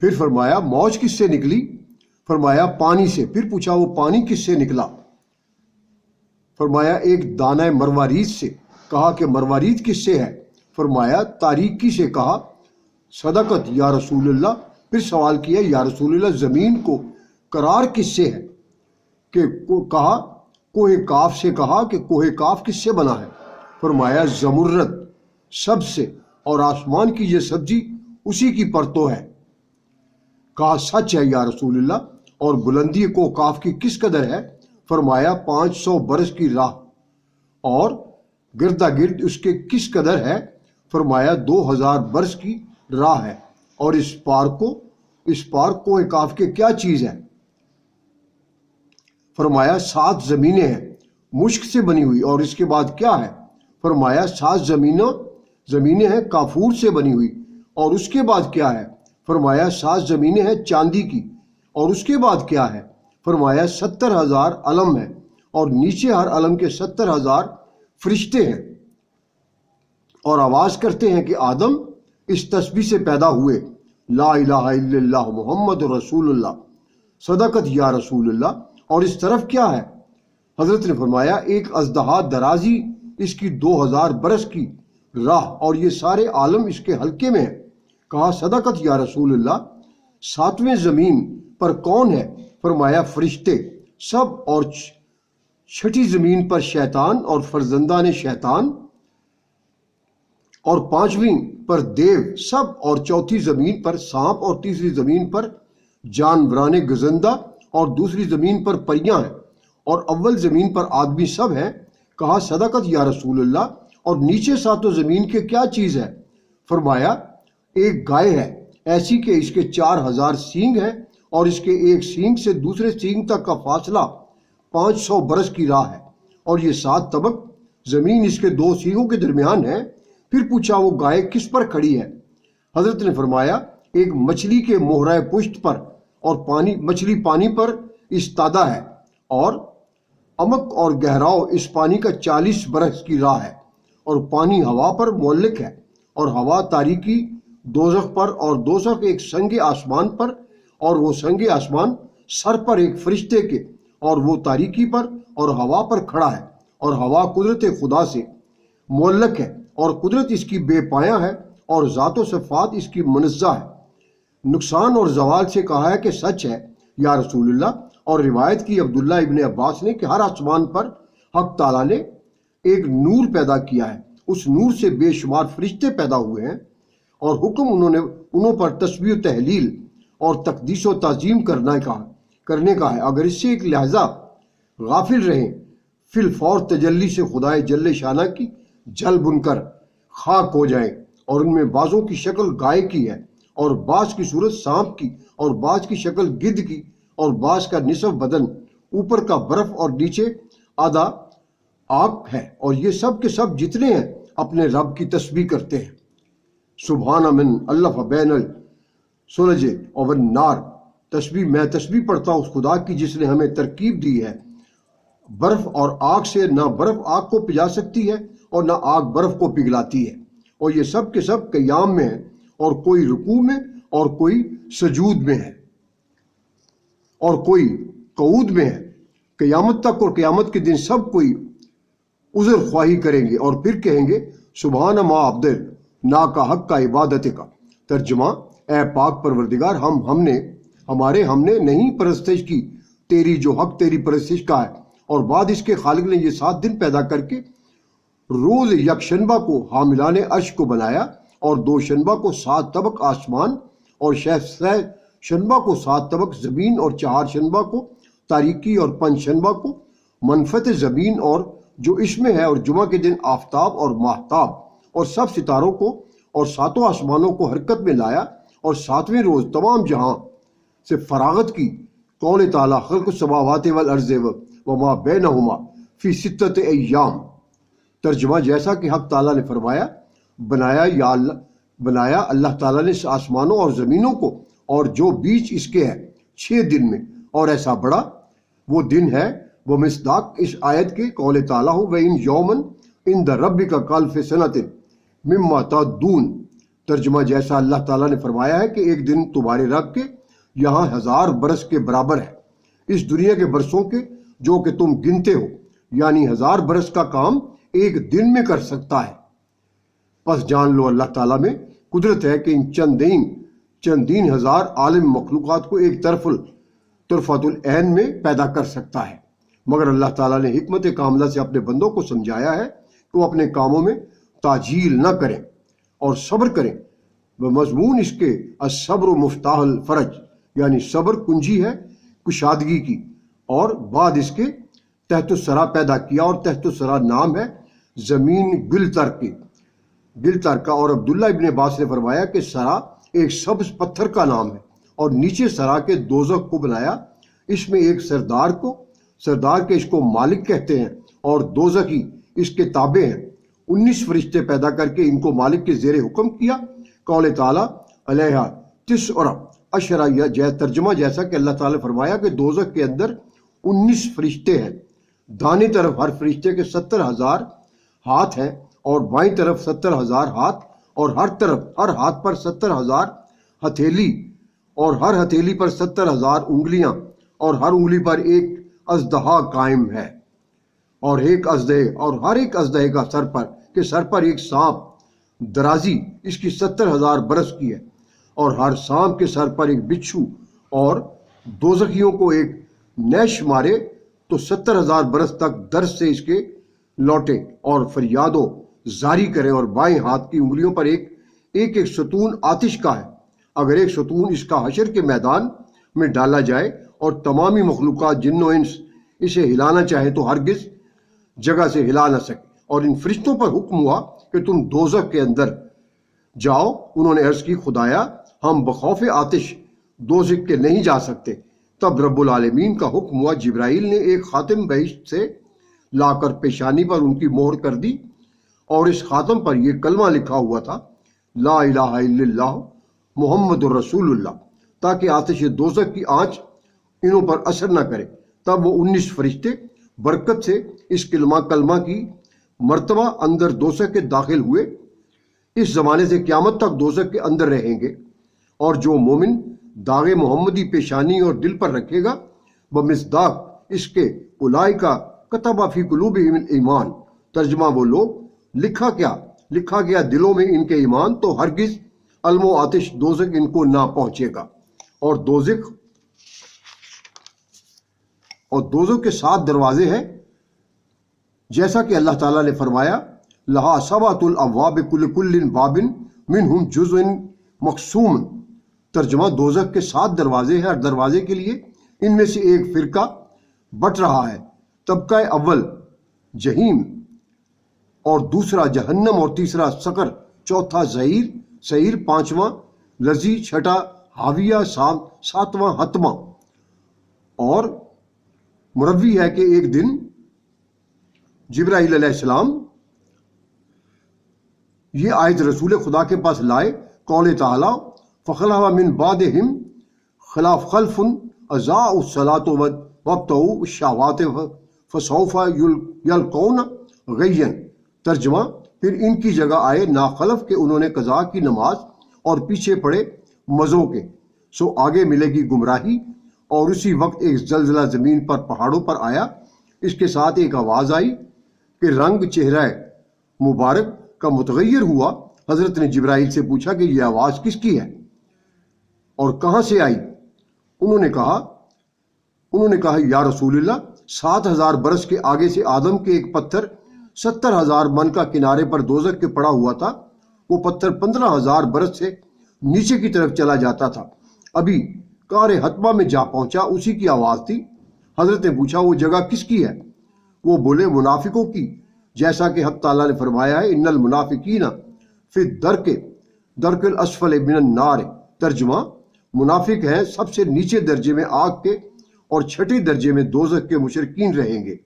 پھر فرمایا موج کس سے نکلی؟ فرمایا پانی سے۔ پھر پوچھا وہ پانی کس سے نکلا؟ فرمایا ایک دانہ مروارید سے۔ کہا کہ مروارید کس سے ہے؟ فرمایا تاریکی سے۔ کہا صدقت یا رسول اللہ۔ پھر سوال کیا یا رسول اللہ زمین کو قرار کس سے ہے؟ کہ کہا کوہ کاف سے۔ کہا کہ کوہ کاف کس سے بنا ہے؟ فرمایا زمرد سب سے، اور آسمان کی یہ سبزی اسی کی پرتو ہے۔ کہا سچ ہے یا رسول اللہ، اور بلندی کوہ کاف کی کس قدر ہے؟ فرمایا 500 برس کی راہ، اور گردا گرد اس کے کس قدر ہے؟ فرمایا 2000 برس کی راہ ہے، اور اس پار کوہ کاف کے کیا چیز ہے؟ فرمایا 7 زمینیں ہیں مشک سے بنی ہوئی، اور اس کے بعد کیا ہے؟ فرمایا 7 زمینیں ہیں کافور سے بنی ہوئی، اور اس کے بعد کیا ہے؟ فرمایا 7 زمینیں ہیں چاندی کی، اور اس کے بعد کیا ہے؟ فرمایا 70,000 علم ہے، اور نیچے ہر علم کے 70,000 فرشتے ہیں، اور آواز کرتے ہیں کہ آدم اس تسبیح سے پیدا ہوئے، لا الہ الا اللہ محمد رسول اللہ، صدقت یا رسول اللہ۔ اور اس طرف کیا ہے؟ حضرت نے فرمایا ایک اژدہا درازی اس کی 2000 برس کی راہ، اور یہ سارے عالم اس کے حلقے میں ہیں۔ کہا صدقت یا رسول اللہ، 7ویں زمین پر کون ہے؟ فرمایا فرشتے سب، اور 6ٹھی زمین پر شیطان اور فرزندان شیطان، اور 5ویں پر دیو سب، اور 4تھی زمین پر سانپ، اور 3ری زمین پر جانوران گزندہ، اور 2ری زمین پر پریاں ہیں، اور اول زمین پر آدمی سب ہیں۔ کہا صدقت یا رسول اللہ، اور نیچے 7 زمین کے کیا چیز ہے؟ فرمایا ایک گائے ہے، ایسی کہ اس کے 4000 سینگ ہیں، اور اس کے ایک سینگ سے دوسرے سینگ تک کا فاصلہ 500 برس کی راہ ہے، اور یہ 7 طبق زمین اس کے 2 سینگوں کے درمیان ہے۔ پھر پوچھا وہ گائے کس پر کھڑی ہے؟ حضرت نے فرمایا ایک مچھلی کے مہرہ پشت پر، اور مچھلی پانی پر استادہ ہے، اور عمق اور گہراؤ اس پانی کا 40 برس کی راہ ہے، اور پانی ہوا پر معلق ہے، اور ہوا تاریکی دوزخ پر، اور دوزخ ایک سنگ آسمان پر، اور وہ سنگ آسمان سر پر ایک فرشتے کے، اور وہ تاریکی پر اور ہوا پر کھڑا ہے، اور ہوا قدرت خدا سے معلق ہے، اور قدرت اس کی بے پایہ ہے، اور ذات و صفات اس کی منزہ ہے۔ نقصان اور زوال سے کہا ہے کہ سچ ہے یا رسول اللہ، اور روایت کی عبداللہ ابن عباس نے کہ ہر آسمان پر حق تعالیٰ نے ایک نور پیدا کیا ہے، اس نور سے بے شمار فرشتے پیدا ہوئے ہیں، اور حکم انہوں پر تسبیح و تحلیل اور تقدیس و تعظیم کرنے کا ہے۔ اگر اس سے ایک لحظہ غافل رہیں، فی الفور تجلی سے خدائے جل شانہ کی جل بن کر خاک ہو جائیں، اور ان میں بعضوں کی شکل گائے کی ہے، اور بعض کی صورت سانپ کی، اور بعض کی شکل گدھ کی، اور بعض کا نصف بدن اوپر کا برف اور نیچے آدھا آگ ہے، اور یہ سب کے سب جتنے ہیں اپنے رب کی تسبیح کرتے ہیں۔ سبحان من الف بین الثلج والنار، میں تسبیح پڑھتا ہوں اس خدا کی جس نے ہمیں ترکیب دی ہے برف اور آگ سے۔ نہ برف آگ کو پگھلا سکتی ہے، اور نہ آگ برف کو پگھلاتی ہے، اور یہ سب کے سب قیام میں ہیں، اور کوئی رکوع میں، اور کوئی سجود میں ہے، اور کوئی قعود میں ہے، قیامت تک، اور قیامت کے دن سب کوئی عذر خواہی کریں گے، اور پھر کہیں گے سبحان ما عبد نا کا حق کا عبادت کا۔ ترجمہ اے پاک پروردگار، ہم نے نہیں پرستش کی تیری جو حق تیری پرستش کا ہے۔ اور بعد اس کے خالق نے یہ 7 دن پیدا کر کے روز یکشنبہ کو حاملان عرش کو بنایا، اور 2 شنبہ کو 7 طبق آسمان، اور شنبہ کو 7 طبق زمین، اور 4 شنبہ کو تاریکی، اور 5 شنبہ کو منفت زمین اور جو اس میں ہے، اور جمعہ کے دن آفتاب اور ماہتاب اور سب ستاروں کو اور 7 آسمانوں کو حرکت میں لایا، اور 7ویں روز تمام جہاں سے فراغت کی۔ قول تعالیٰ خلق السماوات والارض وما بینہما فی 6 ایام۔ ترجمہ جیسا کہ حق تعالیٰ نے فرمایا، بنایا اللہ تعالیٰ نے آسمانوں اور زمینوں کو اور جو بیچ اس کے ہے 6 دن میں، اور ایسا بڑا وہ دن ہے۔ وہ مصداق اس آیت کے قول تعالیٰ ہو وَإِن يَوْمًا عِندَ رَبِّكَ كَأَلْفِ سَنَةٍ مِمَّا تَعُدُّونَ۔ ترجمہ جیسا اللہ تعالیٰ نے فرمایا ہے کہ ایک دن تمہارے رب کے یہاں 1000 برس کے برابر ہے اس دنیا کے برسوں کے جو کہ تم گنتے ہو، یعنی 1000 برس کا کام ایک دن میں کر سکتا ہے۔ پس جان لو اللہ تعالیٰ میں قدرت ہے کہ ان چندین ہزار عالم مخلوقات کو ایک طرفۃ العین میں پیدا کر سکتا ہے، مگر اللہ تعالیٰ نے حکمت کاملہ سے اپنے بندوں کو سمجھایا ہے کہ وہ اپنے کاموں میں تعجیل نہ کریں اور صبر کریں۔ مضمون اس کے الصبر مفتاح الفرج، یعنی صبر کنجی ہے کشادگی کی، اور بعد اس کے تحت الثری پیدا کیا، اور تحت الثری نام ہے زمین گل تر کا۔ اور عبداللہ ابن عباس نے فرمایا کہ ثری ایک سبز پتھر کا نام ہے، اور نیچے ثری کے دوزخ کو بنایا، اس میں ایک سردار کے اس کو مالک کہتے ہیں، اور دوزخی اس کے تابع ہیں۔ 19 فرشتے پیدا کر کے ان کو مالک کے زیر حکم کیا۔ قول تعالیٰ علیہ 19 ترجمہ جیسا کہ اللہ تعالیٰ نے فرمایا کہ دوزخ کے اندر 19 فرشتے ہیں، دائیں طرف ہر فرشتے کے 70,000 ہاتھ ہیں، اور بائیں طرف 70,000 ہاتھ، اور ہر ہاتھ پر 70,000 ہتھیلی، اور ہر ہتھیلی پر 70,000 انگلیاں، اور ہر انگلی پر ایک اژدہا قائم ہے، اور ہر ایک اژدہے کا سر پر ایک سانپ، درازی اس کی 70,000 برس کی ہے، اور ہر سانپ کے سر پر ایک بچھو، اور دوزخیوں کو ایک نیش مارے تو 70,000 برس تک درد سے اس کے لوٹے اور فریاد و زاری کریں، اور بائیں ہاتھ کی انگلیوں پر ایک ستون آتش کا ہے۔ اگر ایک ستون اس کا حشر کے میدان میں ڈالا جائے اور تمامی مخلوقات جن و انس اسے ہلانا چاہے تو ہرگز جگہ سے ہلا نہ سکے۔ اور ان فرشتوں پر حکم ہوا کہ تم دوزخ کے اندر جاؤ۔ انہوں نے عرض کی خدایا ہم بخوف آتش دوزخ کے نہیں جا سکتے۔ تب رب العالمین کا حکم ہوا، جبرائیل نے ایک خاتم بہشت سے لا کر پیشانی پر ان کی مہر کر دی، اور اس خاتم پر یہ کلمہ لکھا ہوا تھا، لا الہ الا اللہ محمد الرسول اللہ، تاکہ آتش دوزخ کی آنچ انہوں پر اثر نہ کرے۔ تب وہ 19 فرشتے برکت سے اس کلمہ کی مرتبہ اندر دوزخ کے داخل ہوئے۔ اس زمانے سے قیامت تک دوزخ کے اندر رہیں گے، اور جو مومن داغ محمدی پیشانی اور دل پر رکھے گا بمصداق اس کے اولئک کتب فی قلوبہم الایمان، ترجمہ وہ لوگ لکھا گیا دلوں میں ان کے ایمان، تو ہرگز علم و آتش دوزخ ان کو نہ پہنچے گا۔ اور دوزخ کے 7 دروازے ہیں، جیسا کہ اللہ تعالیٰ نے فرمایا لہا سبعۃ الابواب کل باب منہم جزء مقسوم، ترجمہ دوزخ کے 7 دروازے ہیں، ہر دروازے کے لیے ان میں سے ایک فرقہ بٹ رہا ہے۔ طبقہ اول جہیم، اور دوسرا جہنم، اور تیسرا سقر، چوتھا سعیر، پانچواں لظی، چھٹا حاویہ، ساتواں حطمہ۔ اور مروی ہے کہ ایک دن جبرائیل علیہ السلام یہ آیت رسول خدا کے پاس لائے، قول تعالیٰ فخلف من بعدہم خلف اضاعوا الصلاۃ وابتغوا الشہوات فسوف یلقون غیا، ترجمہ پھر ان کی جگہ آئے ناخلف کہ انہوں نے قضا کی نماز اور پیچھے پڑے مزوں کے، سو آگے ملے گی گمراہی۔ اور اسی وقت ایک زلزلہ زمین پر پہاڑوں پر آیا، اس کے ساتھ ایک آواز آئی کہ رنگ چہرہ مبارک کا متغیر ہوا۔ حضرت نے جبرائیل سے پوچھا کہ یہ آواز کس کی ہے اور کہاں سے آئی؟ انہوں نے کہا یا رسول اللہ 7,000 برس کے آگے سے آدم کے ایک پتھر 70,000 من کا کنارے پر دوزخ کے پڑا ہوا تھا، وہ پتھر 15,000 برس سے نیچے کی طرف چلا جاتا تھا، ابھی کار حتمہ میں جا پہنچا، اسی کی آواز تھی۔ حضرت نے پوچھا وہ جگہ کس کی ہے؟ وہ بولے منافقوں کی، جیسا کہ حق تعالیٰ نے فرمایا ہے ان المنافقین فی الدرک الاسفل من النار، ترجمہ منافق ہیں سب سے نیچے درجے میں آگ کے، اور 6 درجے میں دوزخ کے مشرکین رہیں گے،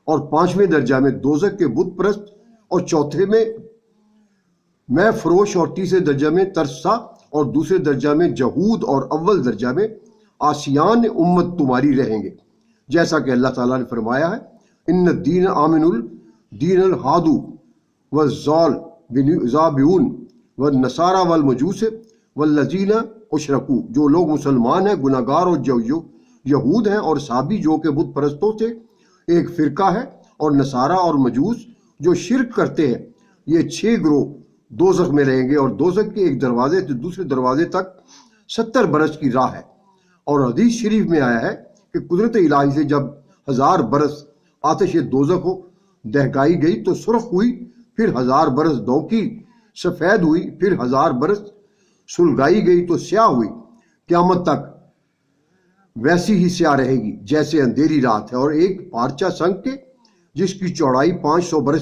اور 5ویں درجہ میں دوزخ کے بت پرست، اور 4 میں فروش، اور 3 درجہ میں ترسا، اور 2 درجہ میں جہود، اور اول درجہ میں آسیان امت تمہاری رہیں گے، جیسا کہ اللہ تعالیٰ نے فرمایا ہے ان الدین آمن الدین الہادو والزابیون والنصارى والمجوس والذین اشرکو، جو لوگ مسلمان ہیں گناہگار اور جو یہود ہیں اور صابی جو کہ بت پرستوں سے ایک فرقہ ہے، اور نصارہ اور مجوس جو شرک کرتے ہیں، یہ 6 گروہ دوزخ میں رہیں گے، اور دوزخ کے ایک دروازے سے دوسرے دروازے تک 70 برس کی راہ ہے۔ اور حدیث شریف میں آیا ہے کہ قدرت الہی سے جب 1000 برس آتش دوزخ دہکائی گئی تو سرخ ہوئی، پھر 1000 برس دوکی سفید ہوئی، پھر 1000 برس سلگائی گئی تو سیاہ ہوئی، قیامت تک ویسی ہی سیاہ رہے گی جیسے اندھیری رات ہے۔ اور ایک پارچہ سنگ کے جس کی چوڑائی 500 برس